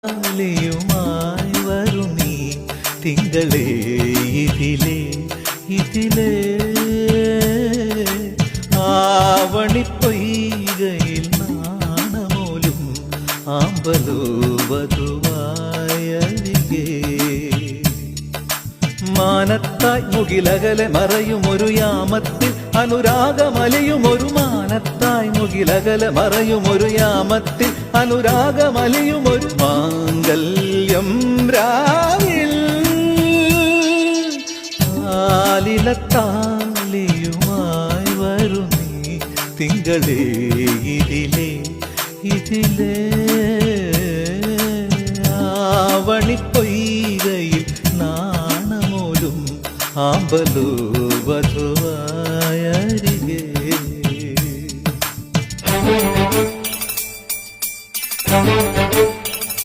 ായി വരും നീ തിങ്കളേ ഇതിലേ ഇതിലേ ആവണിപ്പൊയ്കയിൽ നാണമോലും ആമ്പലോ വധുവായരികേ മാനത്തായി മുകിലകലെ മറയുമൊരു യാമത്തിൽ അനുരാഗമലിയുമൊരു മാനത്തായി മുകിലകലെ മറയുമൊരു യാമത്തിൽ അനുരാഗമലിയുമൊരു മാംഗല്യം രാവിൽ ആലിലത്താലിയുമായി വരും നീ തിങ്കളേ ഇതിലേ ഇതിലേ ആവണിപ്പൊയ്കയിൽ നാണമോലും ആമ്പലോ